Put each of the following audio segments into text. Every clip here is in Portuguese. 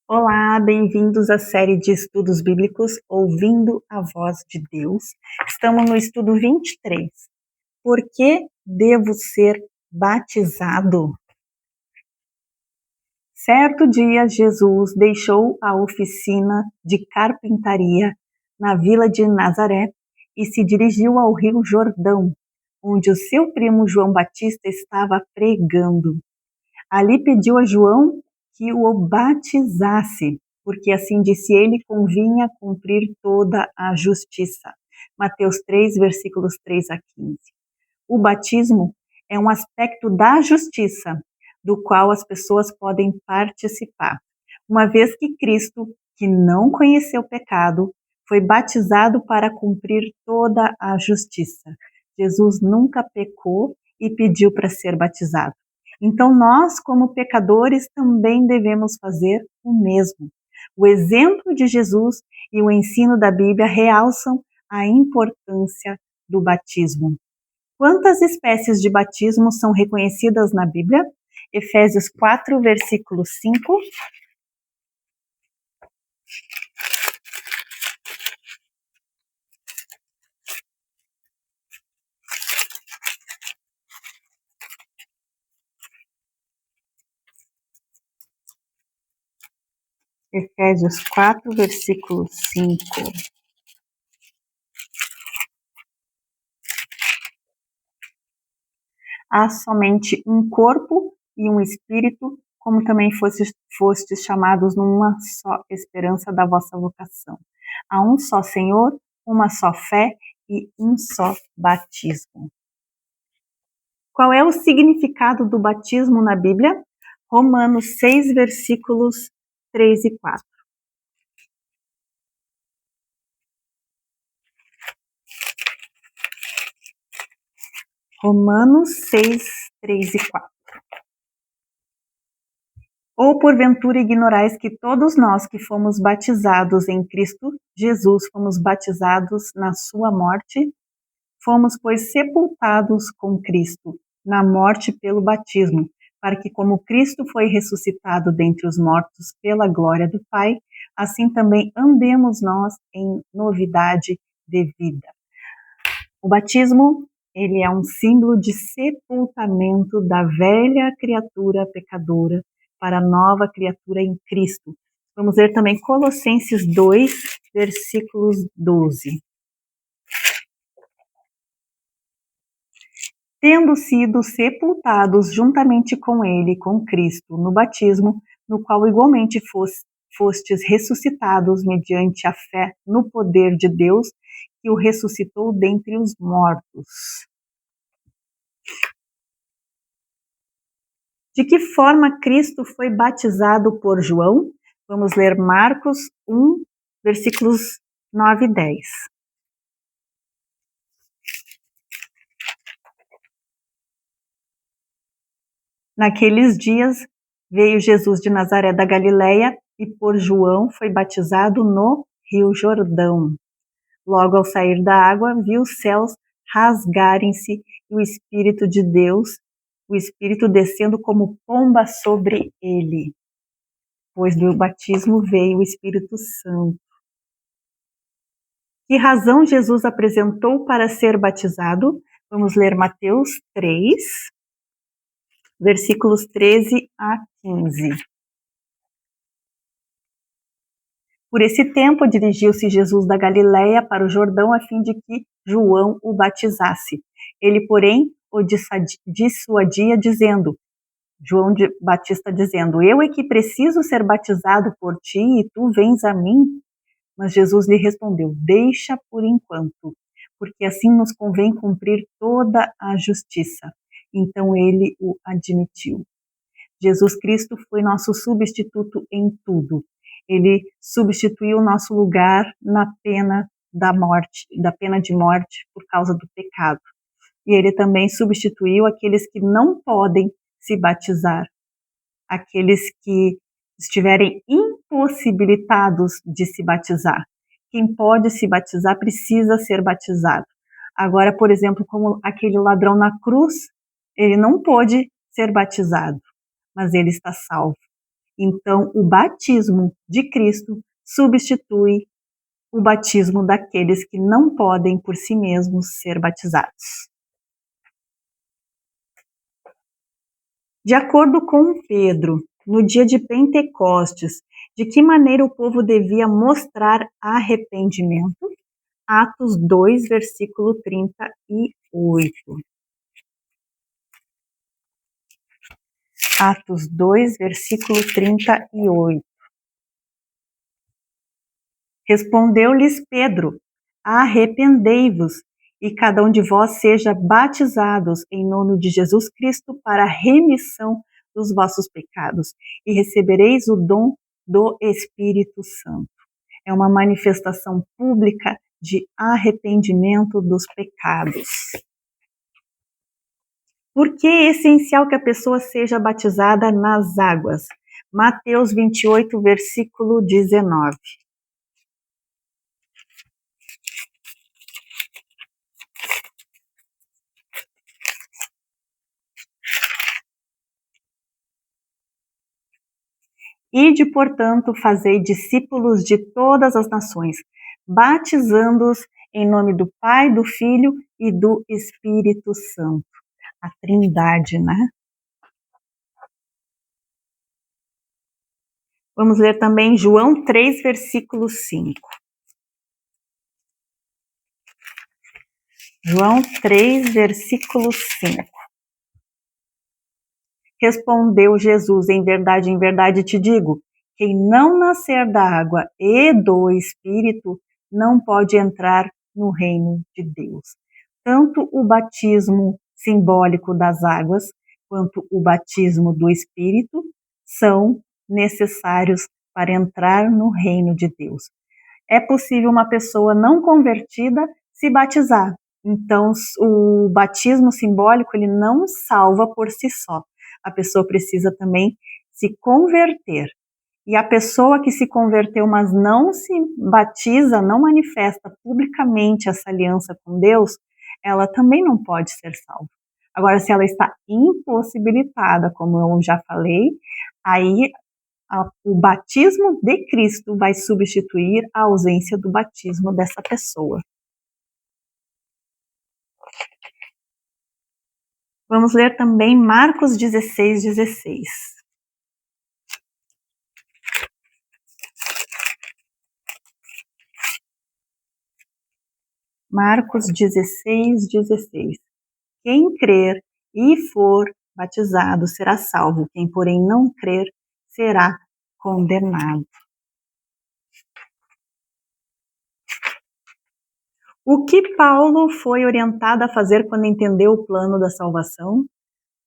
Olá, bem-vindos à série de estudos bíblicos Ouvindo a Voz de Deus. Estamos no estudo 23. Por que devo ser batizado? Certo dia, Jesus deixou a oficina de carpintaria na vila de Nazaré e se dirigiu ao Rio Jordão, onde o seu primo João Batista estava pregando. Ali pediu a João que o batizasse, porque assim disse ele, convinha cumprir toda a justiça. Mateus 3, versículos 3 a 15. O batismo é um aspecto da justiça, do qual as pessoas podem participar. Uma vez que Cristo, que não conheceu pecado, foi batizado para cumprir toda a justiça. Jesus nunca pecou e pediu para ser batizado. Então nós, como pecadores, também devemos fazer o mesmo. O exemplo de Jesus e o ensino da Bíblia realçam a importância do batismo. Quantas espécies de batismo são reconhecidas na Bíblia? Efésios 4, versículo 5. Efésios 4, versículo 5. Há somente um corpo e um espírito, como também fostes chamados numa só esperança da vossa vocação. Há um só Senhor, uma só fé e um só batismo. Qual é o significado do batismo na Bíblia? Romanos 6, versículos 3 e 4. Romanos 6, 3 e 4. Ou porventura ignorais que todos nós que fomos batizados em Cristo Jesus fomos batizados na sua morte? Fomos, pois, sepultados com Cristo na morte pelo batismo, para que, como Cristo foi ressuscitado dentre os mortos pela glória do Pai, assim também andemos nós em novidade de vida. O batismo, ele é um símbolo de sepultamento da velha criatura pecadora para a nova criatura em Cristo. Vamos ler também Colossenses 2, versículos 12. Tendo sido sepultados juntamente com ele, com Cristo, no batismo, no qual igualmente fostes ressuscitados mediante a fé no poder de Deus, que o ressuscitou dentre os mortos. De que forma Cristo foi batizado por João? Vamos ler Marcos 1, versículos 9 e 10. Naqueles dias veio Jesus de Nazaré da Galileia e por João foi batizado no Rio Jordão. Logo ao sair da água, viu os céus rasgarem-se e o Espírito de Deus, o Espírito descendo como pomba sobre ele. Pois do batismo veio o Espírito Santo. Que razão Jesus apresentou para ser batizado? Vamos ler Mateus 3, versículos 13 a 15. Por esse tempo, dirigiu-se Jesus da Galileia para o Jordão a fim de que João o batizasse. Ele, porém, o dissuadia, dizendo, João Batista dizendo, eu é que preciso ser batizado por ti e tu vens a mim? Mas Jesus lhe respondeu, deixa por enquanto, porque assim nos convém cumprir toda a justiça. Então ele o admitiu. Jesus Cristo foi nosso substituto em tudo. Ele substituiu o nosso lugar na pena da morte, da pena de morte por causa do pecado. E ele também substituiu aqueles que não podem se batizar, aqueles que estiverem impossibilitados de se batizar. Quem pode se batizar precisa ser batizado. Agora, por exemplo, como aquele ladrão na cruz, ele não pôde ser batizado, mas ele está salvo. Então, o batismo de Cristo substitui o batismo daqueles que não podem por si mesmos ser batizados. De acordo com Pedro, no dia de Pentecostes, de que maneira o povo devia mostrar arrependimento? Atos 2, versículo 38. Atos 2, versículo 38. Respondeu-lhes Pedro: arrependei-vos, e cada um de vós seja batizados em nome de Jesus Cristo para a remissão dos vossos pecados, e recebereis o dom do Espírito Santo. É uma manifestação pública de arrependimento dos pecados. Por que é essencial que a pessoa seja batizada nas águas? Mateus 28, versículo 19. Ide, portanto, fazei discípulos de todas as nações, batizando-os em nome do Pai, do Filho e do Espírito Santo. A Trindade, né? Vamos ler também João 3, versículo 5. João 3, versículo 5. Respondeu Jesus: em verdade te digo, quem não nascer da água e do Espírito não pode entrar no reino de Deus. Tanto o batismo simbólico das águas quanto o batismo do Espírito são necessários para entrar no reino de Deus. É possível uma pessoa não convertida se batizar. Então, o batismo simbólico ele não salva por si só. A pessoa precisa também se converter. E a pessoa que se converteu, mas não se batiza, não manifesta publicamente essa aliança com Deus, ela também não pode ser salva. Agora, se ela está impossibilitada, como eu já falei, aí o batismo de Cristo vai substituir a ausência do batismo dessa pessoa. Vamos ler também Marcos 16, 16. Marcos 16, 16. Quem crer e for batizado será salvo, quem porém não crer será condenado. O que Paulo foi orientado a fazer quando entendeu o plano da salvação?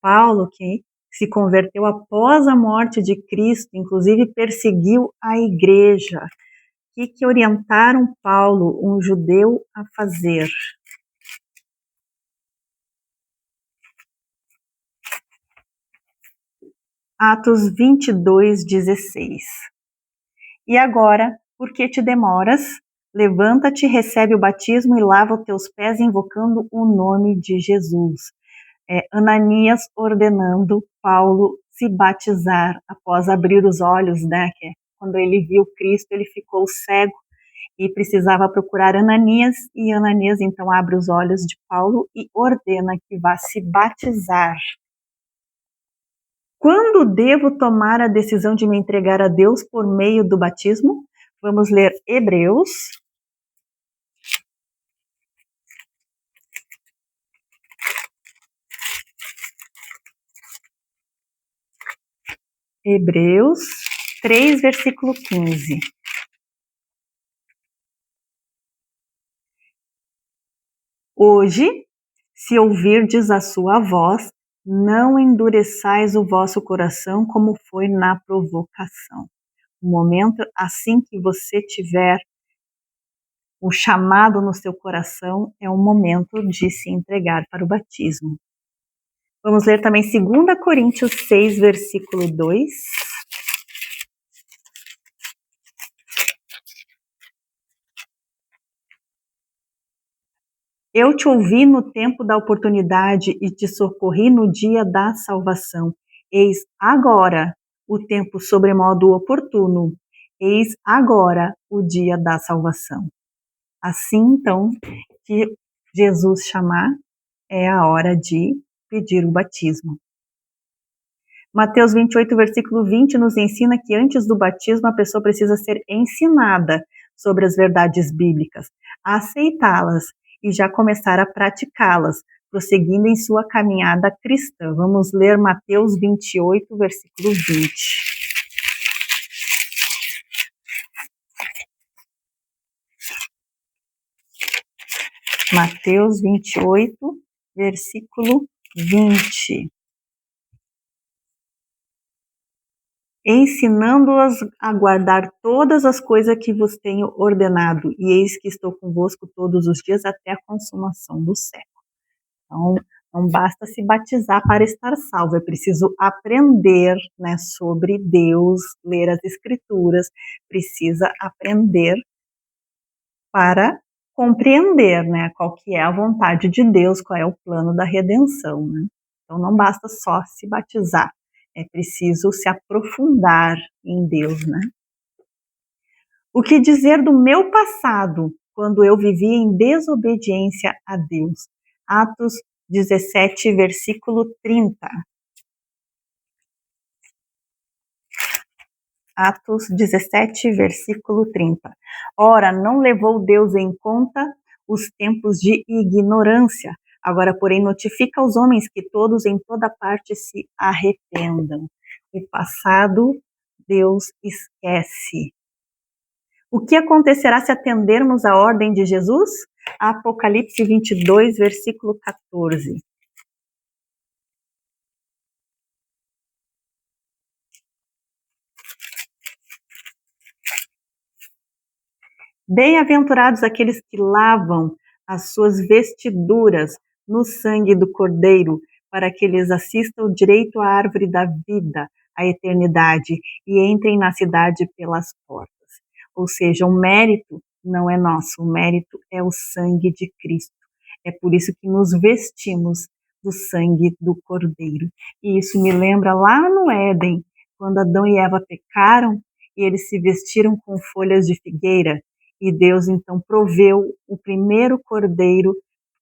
Paulo, que se converteu após a morte de Cristo, inclusive perseguiu a igreja. O que orientaram Paulo, um judeu, a fazer? Atos 22, 16. E agora, por que te demoras? Levanta-te, recebe o batismo e lava os teus pés, invocando o nome de Jesus. Ananias ordenando Paulo se batizar após abrir os olhos, né? Quando ele viu Cristo, ele ficou cego e precisava procurar Ananias, e Ananias então abre os olhos de Paulo e ordena que vá se batizar. Quando devo tomar a decisão de me entregar a Deus por meio do batismo? Vamos ler Hebreus. Hebreus 3, versículo 15. Hoje, se ouvirdes a sua voz, não endureçais o vosso coração como foi na provocação. O momento, assim que você tiver o chamado no seu coração, é o momento de se entregar para o batismo. Vamos ler também 2 Coríntios 6, versículo 2. Eu te ouvi no tempo da oportunidade e te socorri no dia da salvação. Eis agora, o tempo sobremodo oportuno. Eis agora o dia da salvação. Assim, então, que Jesus chamar, é a hora de pedir o batismo. Mateus 28, versículo 20, nos ensina que antes do batismo a pessoa precisa ser ensinada sobre as verdades bíblicas, aceitá-las e já começar a praticá-las, prosseguindo em sua caminhada cristã. Vamos ler Mateus 28, versículo 20. Mateus 28, versículo 20. Ensinando-as a guardar todas as coisas que vos tenho ordenado, e eis que estou convosco todos os dias até a consumação do século. Então, não basta se batizar para estar salvo, é preciso aprender, né, sobre Deus, ler as Escrituras, precisa aprender para compreender, né, qual que é a vontade de Deus, qual é o plano da redenção, né? Então não basta só se batizar, é preciso se aprofundar em Deus, né? O que dizer do meu passado, quando eu vivia em desobediência a Deus? Atos 17, versículo 30. Atos 17, versículo 30. Ora, não levou Deus em conta os tempos de ignorância. Agora, porém, notifica aos homens que todos em toda parte se arrependam. O passado Deus esquece. O que acontecerá se atendermos à ordem de Jesus? Apocalipse 22, versículo 14. Bem-aventurados aqueles que lavam as suas vestiduras no sangue do Cordeiro, para que eles assistam direito à árvore da vida, à eternidade, e entrem na cidade pelas portas. Ou seja, o mérito não é nosso, o mérito é o sangue de Cristo. É por isso que nos vestimos do sangue do Cordeiro. E isso me lembra lá no Éden, quando Adão e Eva pecaram e eles se vestiram com folhas de figueira. E Deus então proveu o primeiro cordeiro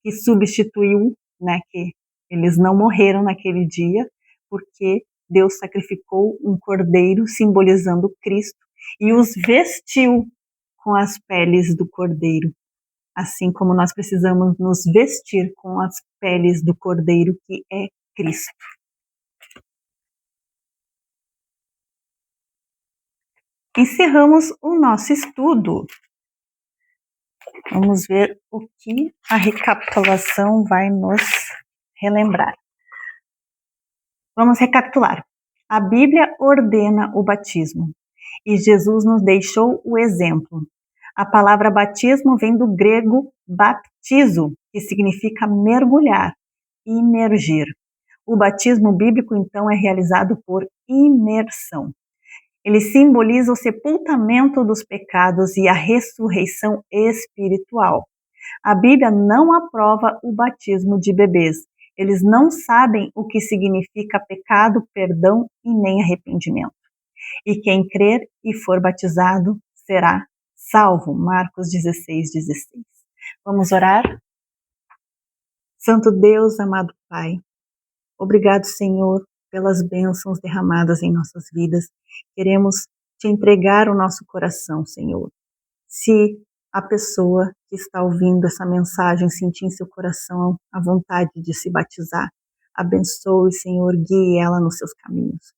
que substituiu, né, que eles não morreram naquele dia, porque Deus sacrificou um cordeiro simbolizando Cristo e os vestiu com as peles do cordeiro. Assim como nós precisamos nos vestir com as peles do cordeiro que é Cristo. Encerramos o nosso estudo. Vamos ver o que a recapitulação vai nos relembrar. Vamos recapitular. A Bíblia ordena o batismo e Jesus nos deixou o exemplo. A palavra batismo vem do grego baptizo, que significa mergulhar, imergir. O batismo bíblico, então, é realizado por imersão. Ele simboliza o sepultamento dos pecados e a ressurreição espiritual. A Bíblia não aprova o batismo de bebês. Eles não sabem o que significa pecado, perdão e nem arrependimento. E quem crer e for batizado será salvo. Marcos 16, 16. Vamos orar? Santo Deus, amado Pai, obrigado, Senhor, pelas bênçãos derramadas em nossas vidas. Queremos te entregar o nosso coração, Senhor. Se a pessoa que está ouvindo essa mensagem sentir em seu coração a vontade de se batizar, abençoe, Senhor, guie ela nos seus caminhos.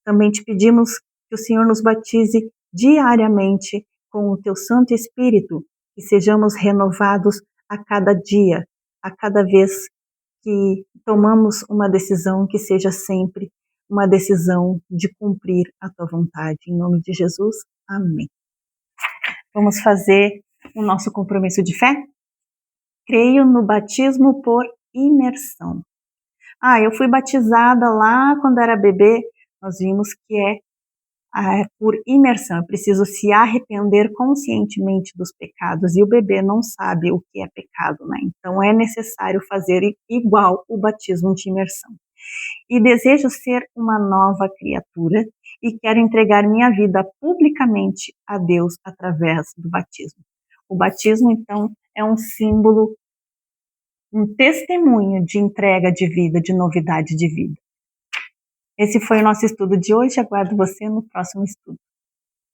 Também te pedimos que o Senhor nos batize diariamente com o teu Santo Espírito, que sejamos renovados a cada dia, a cada vez que tomamos uma decisão, que seja sempre uma decisão de cumprir a tua vontade. Em nome de Jesus, amém. Vamos fazer o nosso compromisso de fé? Creio no batismo por imersão. Eu fui batizada lá quando era bebê. Nós vimos que é por imersão. Eu preciso se arrepender conscientemente dos pecados e o bebê não sabe o que é pecado, né? Então é necessário fazer igual o batismo de imersão. E desejo ser uma nova criatura e quero entregar minha vida publicamente a Deus através do batismo. O batismo, então, é um símbolo, um testemunho de entrega de vida, de novidade de vida. Esse foi o nosso estudo de hoje. Aguardo você no próximo estudo.